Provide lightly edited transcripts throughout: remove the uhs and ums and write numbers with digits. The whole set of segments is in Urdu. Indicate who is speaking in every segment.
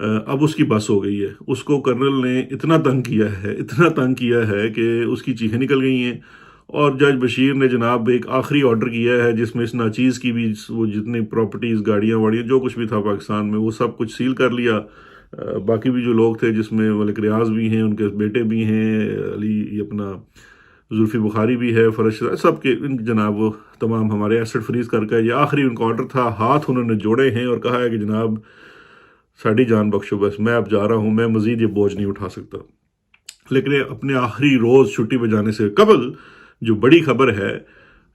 Speaker 1: اب اس کی بس ہو گئی ہے. اس کو کرنل نے اتنا تنگ کیا ہے کہ اس کی چیخیں نکل گئی ہیں. اور جج بشیر نے جناب ایک آخری آرڈر کیا ہے جس میں اس ناچیز کی بھی وہ جتنی پراپرٹیز گاڑیاں واڑیاں جو کچھ بھی تھا پاکستان میں وہ سب کچھ سیل کر لیا. باقی بھی جو لوگ تھے جس میں ملک ریاض بھی ہیں، ان کے بیٹے بھی ہیں، علی اپنا زلفی بخاری بھی ہے، فرش سب کے جناب وہ تمام ہمارے ایسٹ فریز کر کے یہ آخری ان کا آرڈر تھا. ہاتھ انہوں نے جوڑے ہیں اور کہا ہے کہ جناب ساڑی جان بخشو، بس میں اب جا رہا ہوں، میں مزید یہ بوجھ نہیں اٹھا سکتا. لیکن اپنے آخری روز چھٹی پہ جانے سے قبل جو بڑی خبر ہے،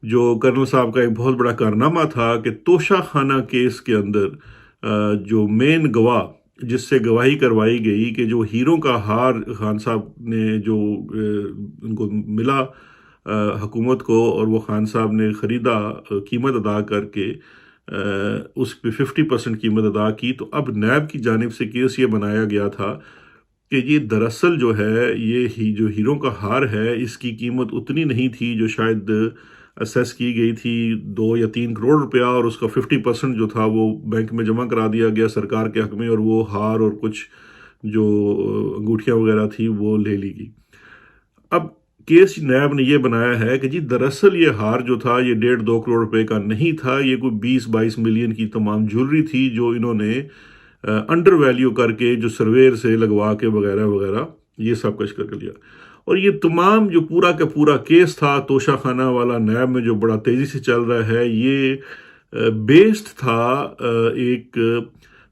Speaker 1: جو کرنل صاحب کا ایک بہت بڑا کارنامہ تھا کہ توشہ خانہ کیس کے اندر جو مین گواہ جس سے گواہی کروائی گئی کہ جو ہیروں کا ہار خان صاحب نے جو ان کو ملا حکومت کو اور وہ خان صاحب نے خریدا قیمت ادا کر کے اس پہ 50% قیمت ادا کی، تو اب نیب کی جانب سے کیس یہ بنایا گیا تھا کہ یہ دراصل جو ہے یہ جو ہیروں کا ہار ہے اس کی قیمت اتنی نہیں تھی جو شاید اسیس کی گئی تھی 2 یا 3 کروڑ روپیہ، اور اس کا 50% جو تھا وہ بینک میں جمع کرا دیا گیا سرکار کے حق میں، اور وہ ہار اور کچھ جو انگوٹھیاں وغیرہ تھی وہ لے لی گئی. اب کیس نیب نے یہ بنایا ہے کہ جی دراصل یہ ہار جو تھا یہ 1.5-2 کروڑ روپے کا نہیں تھا، یہ کوئی 20-22 ملین کی تمام جولری تھی جو انہوں نے انڈر ویلیو کر کے جو سرویر سے لگوا کے وغیرہ وغیرہ یہ سب کچھ کر لیا. اور یہ تمام جو پورا کا پورا کیس تھا توشہ خانہ والا نیب میں جو بڑا تیزی سے چل رہا ہے، یہ بیسڈ تھا ایک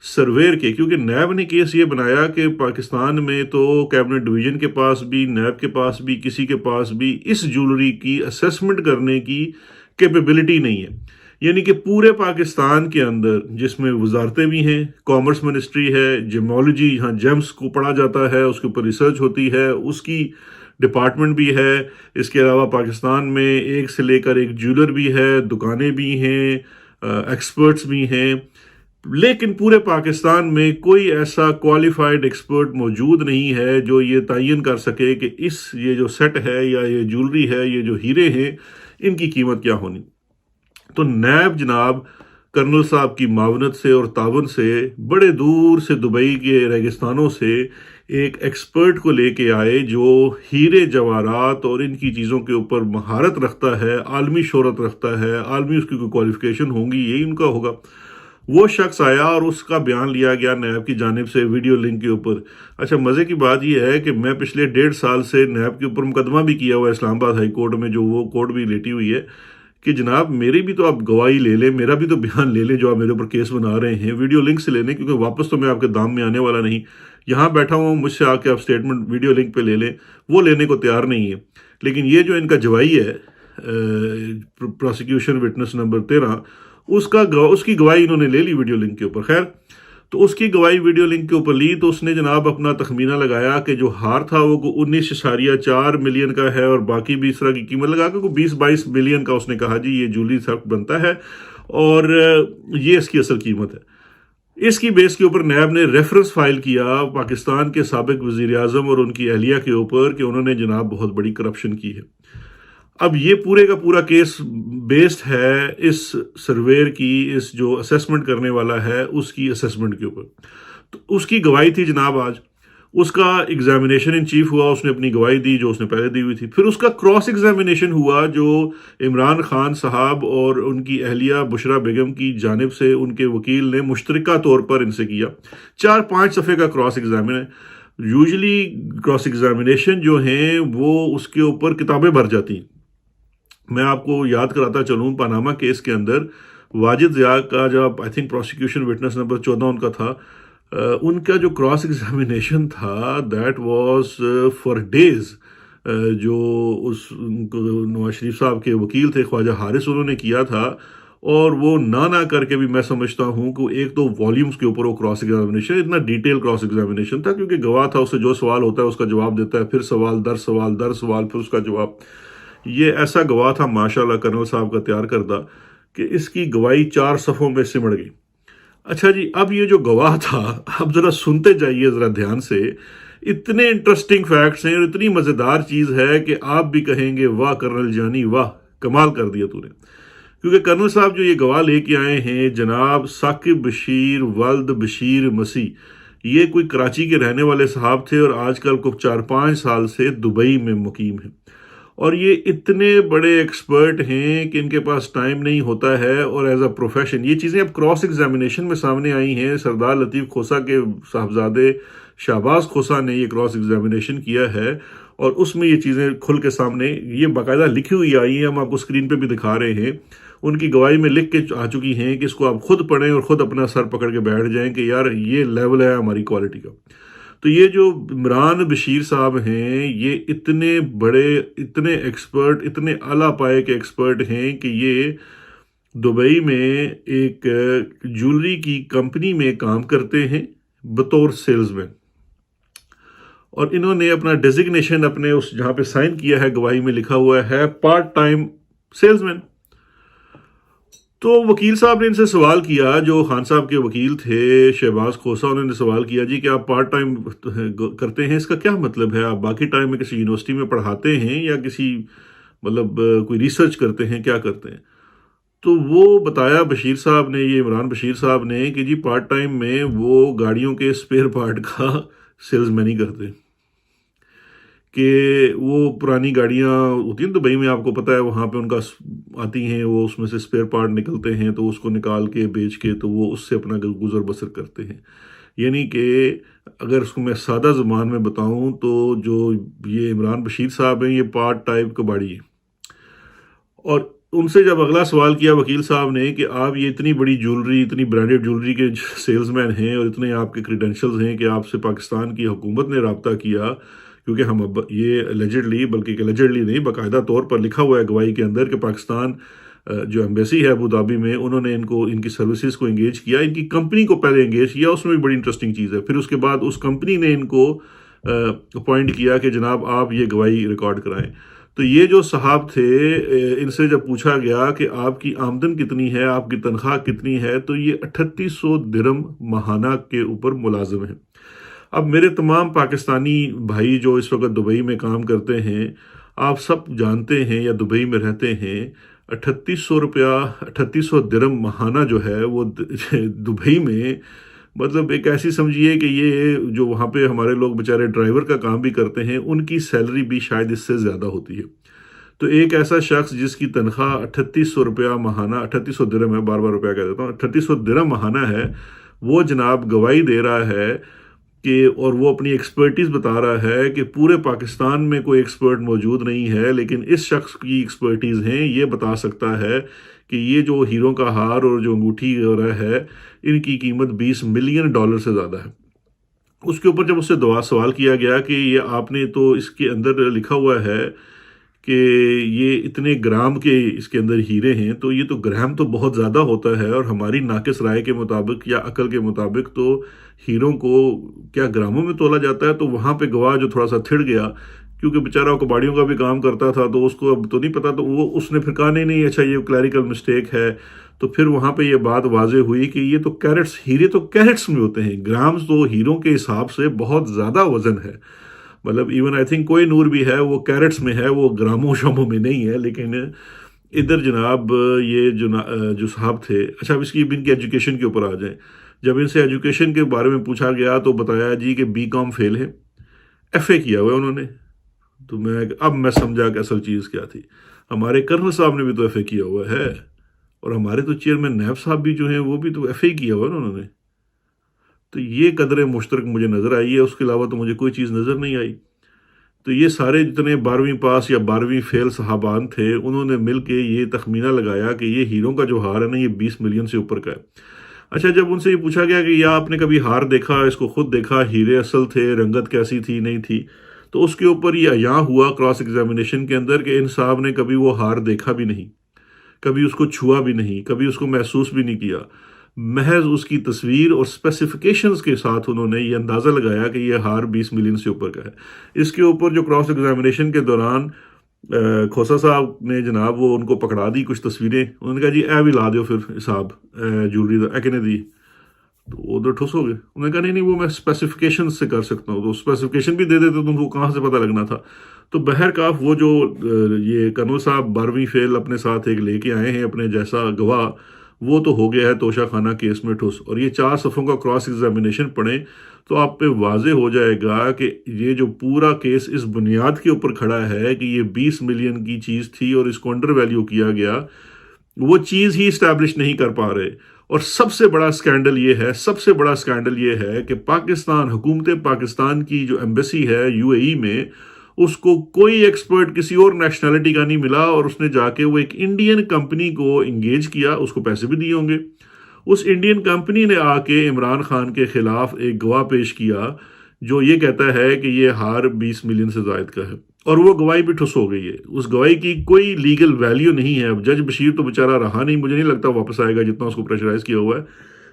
Speaker 1: سرویر کے، کیونکہ نیب نے کیس یہ بنایا کہ پاکستان میں تو کیبنٹ ڈویژن کے پاس بھی، نیب کے پاس بھی، کسی کے پاس بھی اس جولری کی اسیسمنٹ کرنے کی کیپیبلٹی نہیں ہے. یعنی کہ پورے پاکستان کے اندر جس میں وزارتیں بھی ہیں، کامرس منسٹری ہے، جیمولوجی یہاں جیمز کو پڑھا جاتا ہے، اس کے اوپر ریسرچ ہوتی ہے، اس کی ڈپارٹمنٹ بھی ہے. اس کے علاوہ پاکستان میں ایک سے لے کر ایک جولر بھی ہے، دکانیں بھی ہیں، ایکسپرٹس بھی ہیں، لیکن پورے پاکستان میں کوئی ایسا کوالیفائڈ ایکسپرٹ موجود نہیں ہے جو یہ تعین کر سکے کہ یہ جو سیٹ ہے یا یہ جولری ہے، یہ جو ہیرے ہیں، ان کی قیمت کیا ہونی. تو نیب جناب کرنل صاحب کی معاونت سے اور تعاون سے بڑے دور سے دبئی کے ریگستانوں سے ایک ایکسپرٹ کو لے کے آئے جو ہیرے جواہرات اور ان کی چیزوں کے اوپر مہارت رکھتا ہے، عالمی شہرت رکھتا ہے، عالمی اس کی کوئی کوالیفیکیشن ہوں گی، یہی ان کا ہوگا. وہ شخص آیا اور اس کا بیان لیا گیا نیب کی جانب سے ویڈیو لنک کے اوپر. اچھا مزے کی بات یہ ہے کہ میں پچھلے 1.5 سال سے نیب کے اوپر مقدمہ بھی کیا ہوا ہے اسلام آباد ہائی کورٹ میں، جو وہ کورٹ بھی لیٹی ہوئی ہے کہ جناب میری بھی تو آپ گواہی لے لیں، میرا بھی تو بیان لے لیں جو آپ میرے اوپر کیس بنا رہے ہیں، ویڈیو لنک سے لے لیں، کیونکہ واپس تو میں آپ کے دام میں آنے والا نہیں. یہاں بیٹھا ہوں، مجھ سے آ کے آپ سٹیٹمنٹ ویڈیو لنک پہ لے لیں، وہ لینے کو تیار نہیں ہے. لیکن یہ جو ان کا جوائی ہے پروسیکیوشن وٹنس نمبر 13، اس کی گواہی انہوں نے لے لی ویڈیو لنک کے اوپر. خیر، تو اس کی گواہی ویڈیو لنک کے اوپر لی تو اس نے جناب اپنا تخمینہ لگایا کہ جو ہار تھا وہ 19.4 ملین کا ہے، اور باقی بھی اس طرح کی قیمت لگا کے 20-22 ملین کا اس نے کہا جی یہ جولی سخت بنتا ہے اور یہ اس کی اصل قیمت ہے. اس کی بیس کے اوپر نیب نے ریفرنس فائل کیا پاکستان کے سابق وزیر اعظم اور ان کی اہلیہ کے اوپر کہ انہوں نے جناب بہت بڑی کرپشن کی ہے. اب یہ پورے کا پورا کیس بیسڈ ہے اس سرویر کی، اس جو اسیسمنٹ کرنے والا ہے اس کی اسیسمنٹ کے اوپر. تو اس کی گواہی تھی جناب آج، اس کا ایگزامینیشن ان چیف ہوا، اس نے اپنی گواہی دی جو اس نے پہلے دی ہوئی تھی. پھر اس کا کراس ایگزامینیشن ہوا جو عمران خان صاحب اور ان کی اہلیہ بشرا بیگم کی جانب سے ان کے وکیل نے مشترکہ طور پر ان سے کیا. 4-5 صفحے کا کراس ایگزامن ہے. یوزلی کراس ایگزامینیشن جو ہیں وہ اس کے اوپر کتابیں بھر جاتی ہیں. میں آپ کو یاد کراتا چلوں، پاناما کیس کے اندر واجد ضیاء کا جب I think prosecution witness number 14 ان کا تھا، ان کا جو کراس ایگزامینیشن تھا دیٹ واز فار ڈیز. جو اس نواز شریف صاحب کے وکیل تھے خواجہ حارث، انہوں نے کیا تھا، اور وہ نہ کر کے بھی میں سمجھتا ہوں کہ 1-2 والیومز کے اوپر وہ کراس ایگزامینیشن، اتنا ڈیٹیل کراس ایگزامینیشن تھا کیونکہ گواہ تھا، اس سے جو سوال ہوتا ہے اس کا جواب دیتا ہے، پھر سوال در سوال در سوال، پھر اس کا جواب. یہ ایسا گواہ تھا ماشاءاللہ کرنل صاحب کا تیار کردہ کہ اس کی گواہی 4 صفحوں میں سمڑ گئی. اچھا جی، اب یہ جو گواہ تھا، اب ذرا سنتے جائیے ذرا دھیان سے، اتنے انٹرسٹنگ فیکٹس ہیں اور اتنی مزیدار چیز ہے کہ آپ بھی کہیں گے واہ کرنل جانی، واہ کمال کر دیا تو نے. کیونکہ کرنل صاحب جو یہ گواہ لے کے آئے ہیں جناب ثاقب بشیر ولد بشیر مسیح، یہ کوئی کراچی کے رہنے والے صاحب تھے اور آج کل کچھ 4-5 سال سے دبئی میں مقیم ہیں، اور یہ اتنے بڑے ایکسپرٹ ہیں کہ ان کے پاس ٹائم نہیں ہوتا ہے، اور ایز اے پروفیشن یہ چیزیں اب کراس ایگزامینیشن میں سامنے آئی ہیں۔ سردار لطیف کھوسہ کے صاحبزادے شہباز کھوسہ نے یہ کراس ایگزامینیشن کیا ہے، اور اس میں یہ چیزیں کھل کے سامنے یہ باقاعدہ لکھی ہوئی آئی ہیں، ہم آپ کو اسکرین پہ بھی دکھا رہے ہیں۔ ان کی گواہی میں لکھ کے آ چکی ہیں کہ اس کو آپ خود پڑھیں اور خود اپنا سر پکڑ کے بیٹھ جائیں کہ یار یہ لیول ہے ہماری کوالٹی کا۔ تو یہ جو عمران بشیر صاحب ہیں، یہ اتنے بڑے، اتنے ایکسپرٹ، اتنے اعلیٰ پائے کے ایکسپرٹ ہیں کہ یہ دبئی میں ایک جولری کی کمپنی میں کام کرتے ہیں بطور سیلز مین، اور انہوں نے اپنا ڈیزگنیشن اپنے اس جہاں پہ سائن کیا ہے گواہی میں لکھا ہوا ہے پارٹ ٹائم سیلز مین۔ تو وکیل صاحب نے ان سے سوال کیا، جو خان صاحب کے وکیل تھے شہباز کھوسہ، انہوں نے سوال کیا جی کہ آپ پارٹ ٹائم کرتے ہیں، اس کا کیا مطلب ہے؟ آپ باقی ٹائم میں کسی یونیورسٹی میں پڑھاتے ہیں یا کسی مطلب کوئی ریسرچ کرتے ہیں، کیا کرتے ہیں؟ تو وہ بتایا بشیر صاحب نے، یہ عمران بشیر صاحب نے، کہ جی پارٹ ٹائم میں وہ گاڑیوں کے اسپیئر پارٹ کا سیلز مین ہی کرتے، کہ وہ پرانی گاڑیاں ہوتی ہیں دبئی میں، آپ کو پتہ ہے وہاں پہ ان کا آتی ہیں، وہ اس میں سے اسپیئر پارٹ نکلتے ہیں، تو اس کو نکال کے بیچ کے تو وہ اس سے اپنا گزر بسر کرتے ہیں۔ یعنی کہ اگر اس کو میں سادہ زبان میں بتاؤں تو جو یہ عمران بشیر صاحب ہیں، یہ پارٹ ٹائم کباڑی ہیں۔ اور ان سے جب اگلا سوال کیا وکیل صاحب نے کہ آپ یہ اتنی بڑی جولری، اتنی برانڈڈ جولری کے سیلز مین ہیں اور اتنے آپ کے کریڈینشلز ہیں کہ آپ سے پاکستان کی حکومت نے رابطہ کیا، کیونکہ ہم اب یہ اللیجڈلی، بلکہ اللیجڈلی نہیں، باقاعدہ طور پر لکھا ہوا ہے گواہی کے اندر کہ پاکستان جو ایمبیسی ہے ابوظہبی میں، انہوں نے ان کی سروسز کو انگیج کیا، ان کی کمپنی کو پہلے انگیج کیا، اس میں بھی بڑی انٹرسٹنگ چیز ہے۔ پھر اس کے بعد اس کمپنی نے ان کو اپوائنٹ کیا کہ جناب آپ یہ گواہی ریکارڈ کرائیں۔ تو یہ جو صاحب تھے، ان سے جب پوچھا گیا کہ آپ کی آمدن کتنی ہے، آپ کی تنخواہ کتنی ہے، تو یہ 3800 درہم ماہانہ کے اوپر ملازم ہیں۔ اب میرے تمام پاکستانی بھائی جو اس وقت دبئی میں کام کرتے ہیں، آپ سب جانتے ہیں یا دبئی میں رہتے ہیں، 3800 درہم ماہانہ جو ہے وہ دبئی میں، مطلب ایک ایسی سمجھیے کہ یہ جو وہاں پہ ہمارے لوگ بیچارے ڈرائیور کا کام بھی کرتے ہیں، ان کی سیلری بھی شاید اس سے زیادہ ہوتی ہے۔ تو ایک ایسا شخص جس کی تنخواہ 3800 روپیہ ماہانہ، 3800 درہم ہے، بار بار روپیہ کہہ دیتا ہوں، 3800 درہم ماہانہ ہے، وہ جناب گواہی دے رہا ہے کہ، اور وہ اپنی ایکسپرٹیز بتا رہا ہے کہ پورے پاکستان میں کوئی ایکسپرٹ موجود نہیں ہے، لیکن اس شخص کی ایکسپرٹیز ہیں، یہ بتا سکتا ہے کہ یہ جو ہیروں کا ہار اور جو انگوٹھی وغیرہ ہے، ان کی قیمت $20 ملین سے زیادہ ہے۔ اس کے اوپر جب اس سے سوال کیا گیا کہ یہ آپ نے تو اس کے اندر لکھا ہوا ہے کہ یہ اتنے گرام کے اس کے اندر ہیرے ہیں، تو یہ تو گرام تو بہت زیادہ ہوتا ہے، اور ہماری ناقص رائے کے مطابق یا عقل کے مطابق تو ہیروں کو کیا گراموں میں تولا جاتا ہے؟ تو وہاں پہ گواہ جو تھوڑا سا تھڑ گیا، کیونکہ بیچارہ کباڑیوں کا بھی کام کرتا تھا، تو اس کو اب تو نہیں پتا، تو وہ اس نے پھر کہا نہیں اچھا یہ کلیریکل مسٹیک ہے۔ تو پھر وہاں پہ یہ بات واضح ہوئی کہ یہ تو کیرٹس، ہیرے تو کیرٹس میں ہوتے ہیں، گرامز تو ہیروں کے حساب سے بہت زیادہ وزن ہے، مطلب ایون آئی تھنک کوئی نور بھی ہے وہ کیرٹس میں ہے، وہ گراموں شاموں میں نہیں ہے۔ لیکن ادھر جناب یہ جو صاحب تھے، اچھا اب ان کی ایجوکیشن کے اوپر آ جائیں۔ جب ان سے ایجوکیشن کے بارے میں پوچھا گیا تو بتایا جی کہ BCom فیل ہے، FA کیا ہوا ہے انہوں نے۔ تو اب میں سمجھا کہ اصل چیز کیا تھی۔ ہمارے کرنل صاحب نے بھی تو FA کیا ہوا ہے، اور ہمارے تو چیئرمین نیب صاحب بھی جو ہیں وہ بھی تو FA کیا ہوا ہے انہوں نے۔ تو یہ قدر مشترک مجھے نظر آئی ہے، اس کے علاوہ تو مجھے کوئی چیز نظر نہیں آئی۔ تو یہ سارے جتنے 12ویں پاس یا 12ویں فیل صحابان تھے، انہوں نے مل کے یہ تخمینہ لگایا کہ یہ ہیروں کا جو ہار ہے نا، یہ 20 ملین سے اوپر کا ہے۔ اچھا جب ان سے یہ پوچھا گیا کہ یا آپ نے کبھی ہار دیکھا، اس کو خود دیکھا، ہیرے اصل تھے، رنگت کیسی تھی، نہیں تھی، تو اس کے اوپر یہ عیاں ہوا کراس ایگزامینیشن کے اندر کہ ان صاحب نے کبھی وہ ہار دیکھا بھی نہیں، کبھی اس کو چھوا بھی نہیں، کبھی اس کو محسوس بھی نہیں کیا، محض اس کی تصویر اور اسپیسیفیکیشنز کے ساتھ انہوں نے یہ اندازہ لگایا کہ یہ ہار 20 ملین سے اوپر کا ہے۔ اس کے اوپر جو کراس ایگزامینیشن کے دوران کھوسہ صاحب نے جناب وہ ان کو پکڑا دی کچھ تصویریں، انہوں نے کہا جی اے بھی لا دیو پھر حساب جولری دا اے کہنے دی، تو ادھر ٹھوس ہو گئے۔ انہوں نے کہا نہیں وہ میں اسپیسیفیکیشن سے کر سکتا ہوں، تو اسپیسیفیکیشن بھی دے دیتے تو ان کو کہاں سے پتہ لگنا تھا۔ تو بہرکاف وہ جو یہ کرنل صاحب 12ویں فیل اپنے ساتھ ایک لے کے آئے ہیں اپنے جیسا گواہ، وہ تو ہو گیا ہے توشہ خانہ کیس میں ٹھوس، اور یہ 4 صفحوں کا کراس ایگزامینیشن پڑھیں تو آپ پہ واضح ہو جائے گا کہ یہ جو پورا کیس اس بنیاد کے اوپر کھڑا ہے کہ یہ 20 ملین کی چیز تھی اور اس کو انڈر ویلیو کیا گیا، وہ چیز ہی اسٹیبلش نہیں کر پا رہے۔ اور سب سے بڑا سکینڈل یہ ہے کہ پاکستان، حکومت پاکستان کی جو ایمبیسی ہے یو اے ای میں، اس کو کوئی ایکسپرٹ کسی اور نیشنلٹی کا نہیں ملا، اور اس نے جا کے وہ ایک انڈین کمپنی کو انگیج کیا، اس کو پیسے بھی دیے ہوں گے۔ اس انڈین کمپنی نے آ کے عمران خان کے خلاف ایک گواہ پیش کیا جو یہ کہتا ہے کہ یہ ہار 20 ملین سے زائد کا ہے، اور وہ گواہی بھی ٹھس ہو گئی ہے۔ اس گواہی کی کوئی لیگل ویلیو نہیں ہے۔ اب جج بشیر تو بیچارہ رہا نہیں، مجھے نہیں لگتا واپس آئے گا جتنا اس کو پریشرائز کیا ہوا ہے،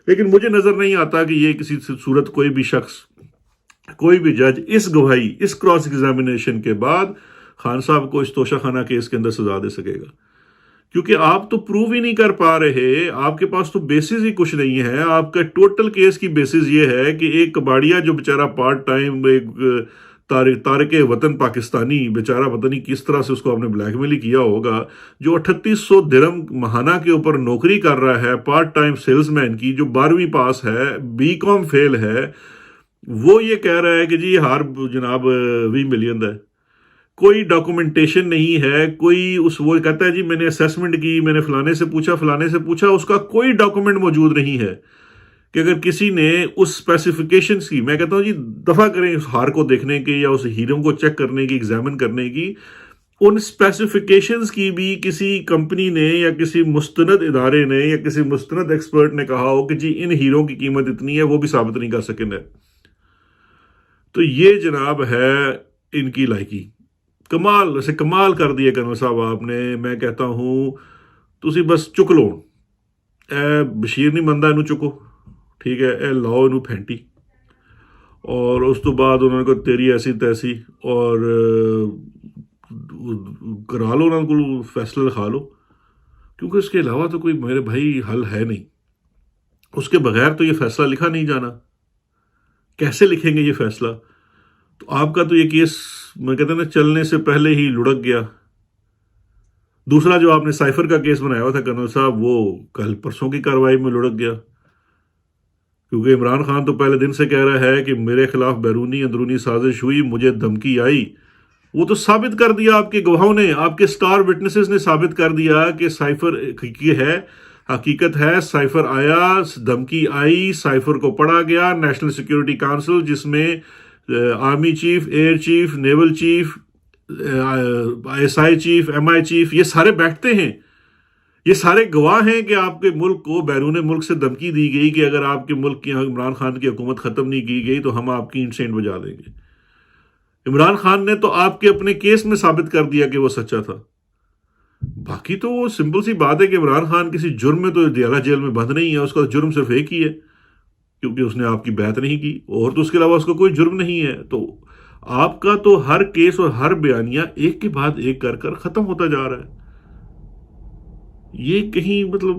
Speaker 1: لیکن مجھے نظر نہیں آتا کہ یہ کسی صورت کوئی بھی شخص، کوئی بھی جج اس گواہی، اس کراس ایگزامینیشن کے بعد خان صاحب کو اس توشہ خانہ کیس کے اندر سزا دے سکے گا، کیونکہ آپ تو پروو ہی نہیں کر پا رہے، آپ کے پاس تو بیسز ہی کچھ نہیں ہے۔ آپ کا ٹوٹل کیس کی بیسز یہ ہے کہ ایک کباڑیا جو بیچارہ پارٹ ٹائم ایک تارک وطن پاکستانی بیچارہ، پتہ نہیں کس طرح سے اس کو آپ نے بلیک میل ہی کیا ہوگا، جو 3800 درہم ماہانہ کے اوپر نوکری کر رہا ہے پارٹ ٹائم سیلز مین کی، جو 12ویں پاس ہے، BCom فیل ہے، وہ یہ کہہ رہا ہے کہ جی ہار جناب 20 ملین ہے۔ کوئی ڈاکومنٹیشن نہیں ہے، کوئی وہ کہتا ہے جی میں نے اسیسمنٹ کی، میں نے فلانے سے پوچھا، اس کا کوئی ڈاکومنٹ موجود نہیں ہے کہ اگر کسی نے اس اسپیسیفکیشنز کی، میں کہتا ہوں جی دفع کریں اس ہار کو دیکھنے کی یا اس ہیروں کو چیک کرنے کی، ایگزامن کرنے کی، ان اسپیسیفکیشنز کی بھی کسی کمپنی نے یا کسی مستند ادارے نے یا کسی مستند ایکسپرٹ نے کہا ہو کہ جی ان ہیروں کی قیمت اتنی ہے، وہ بھی ثابت نہیں کر سکے ہے۔ تو یہ جناب ہے ان کی لائکی۔ کمال کر دیا کرنل صاحب آپ نے۔ میں کہتا ہوں تسی بس چک لو، اے بشیر نہیں مندا انہوں چکو، ٹھیک ہے، اے لاؤ انہوں پھینٹی، اور اس تو بعد انہوں نے کہا تیری ایسی تیسی، اور کرا لو انہوں کو فیصلہ لکھا لو، کیونکہ اس کے علاوہ تو کوئی میرے بھائی حل ہے نہیں۔ اس کے بغیر تو یہ فیصلہ لکھا نہیں جانا۔ کیسے لکھیں گے یہ فیصلہ؟ تو آپ کا تو یہ کیس میں کہتا ہوں نا چلنے سے پہلے ہی لڑک گیا۔ دوسرا جو آپ نے سائفر کا کیس بنایا ہوا تھا کرنل صاحب، وہ کل پرسوں کی کارروائی میں لڑک گیا، کیونکہ عمران خان تو پہلے دن سے کہہ رہا ہے کہ میرے خلاف بیرونی اندرونی سازش ہوئی، مجھے دھمکی آئی۔ وہ تو ثابت کر دیا آپ کے گواہوں نے، آپ کے سٹار وٹنسز نے ثابت کر دیا کہ سائفر حقیقت ہے، سائفر آیا، دھمکی آئی، سائفر کو پڑھا گیا۔ نیشنل سیکیورٹی کونسل جس میں army chief, air chief, naval chief, SI chief, MI chief, یہ سارے بیٹھتے ہیں، یہ سارے گواہ ہیں کہ آپ کے ملک کو بیرون ملک سے دھمکی دی گئی کہ اگر آپ کے ملک کی عمران خان کی حکومت ختم نہیں کی گئی تو ہم آپ کی انسینٹ بجا دیں گے۔ عمران خان نے تو آپ کے اپنے کیس میں ثابت کر دیا کہ وہ سچا تھا۔ باقی تو وہ سمپل سی بات ہے کہ عمران خان کسی جرم میں تو دیالہ جیل میں بند نہیں ہے، اس کا جرم صرف ایک ہی ہے، کیونکہ اس نے آپ کی بیعت نہیں کی، اور تو اس کے علاوہ اس کا کوئی جرم نہیں ہے۔ تو آپ کا تو ہر کیس اور ہر بیانیہ ایک کے بعد ایک کر ختم ہوتا جا رہا ہے۔ یہ کہیں مطلب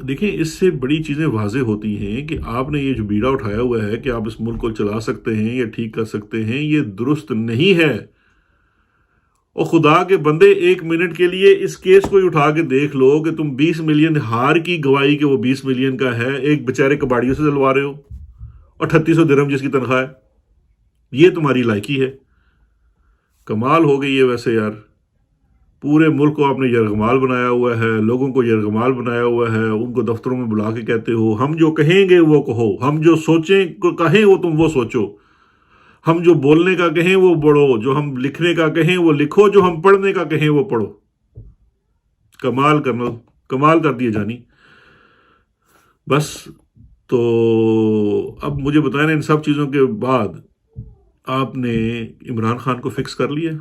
Speaker 1: دیکھیں، اس سے بڑی چیزیں واضح ہوتی ہیں کہ آپ نے یہ جو بیڑا اٹھایا ہوا ہے کہ آپ اس ملک کو چلا سکتے ہیں یا ٹھیک کر سکتے ہیں، یہ درست نہیں ہے۔ اور خدا کے بندے 1 منٹ کے لیے اس کیس کو ہی اٹھا کے دیکھ لو کہ تم 20 ملین ہار کی گواہی کہ وہ 20 ملین کا ہے، ایک بیچارے کباڑیوں سے دلوا رہے ہو، اور 3800 درہم جس کی تنخواہ ہے، یہ تمہاری لائکی ہے۔ کمال ہو گئی ہے ویسے یار، پورے ملک کو آپ نے یرغمال بنایا ہوا ہے، لوگوں کو یرغمال بنایا ہوا ہے، ان کو دفتروں میں بلا کے کہتے ہو ہم جو کہیں گے وہ کہو، ہم جو سوچیں کہیں وہ تم وہ سوچو، ہم جو بولنے کا کہیں وہ بڑھو، جو ہم لکھنے کا کہیں وہ لکھو، جو ہم پڑھنے کا کہیں وہ پڑھو۔ کمال کر دیے جانی۔ بس تو اب مجھے بتائیں ان سب چیزوں کے بعد آپ نے عمران خان کو فکس کر لیا؟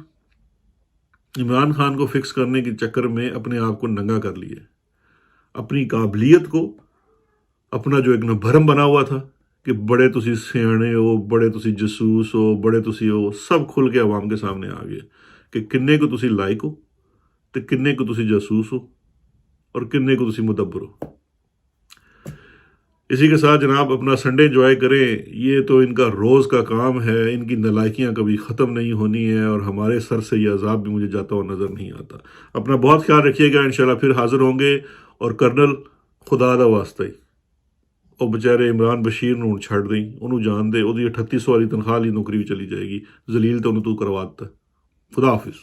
Speaker 1: عمران خان کو فکس کرنے کے چکر میں اپنے آپ کو ننگا کر لیا، اپنی قابلیت کو، اپنا جو ایک بھرم بنا ہوا تھا کہ بڑے تسی سیانے ہو، بڑے تسی جسوس ہو، بڑے تسی ہو، سب کھل کے عوام کے سامنے آ گئے کہ کنے کو تسی لائق ہو، تو کنے کو تسی جاسوس ہو، اور کنے کو تسی مدبر ہو۔ اسی کے ساتھ جناب اپنا سنڈے انجوائے کریں، یہ تو ان کا روز کا کام ہے، ان کی نالائکیاں کبھی ختم نہیں ہونی ہے، اور ہمارے سر سے یہ عذاب بھی مجھے جاتا ہوا نظر نہیں آتا۔ اپنا بہت خیال رکھیے گا، انشاءاللہ پھر حاضر ہوں گے، اور کرنل ਖੁਦਾ ਦਾ ਵਾਸਤਾ ਹੀ ਉਹ ਵਿਚਾਰੇ ਇਮਰਾਨ ਬਸ਼ੀਰ ਨੂੰ ਹੁਣ ਛੱਡ ਦੇਈ, ਉਹਨੂੰ ਜਾਣ ਦੇ, ਉਹਦੀ 3800 ਵਾਲੀ ਤਨਖਾਹ ਵਾਲੀ ਨੌਕਰੀ ਵੀ ਚਲੀ ਜਾਏਗੀ। ਜ਼ਲੀਲ ਤਾਂ ਉਹਨੂੰ ਤੂੰ ਕਰਵਾ ਦਿੱਤਾ। ਖੁਦਾ ਹਾਫਿਜ਼।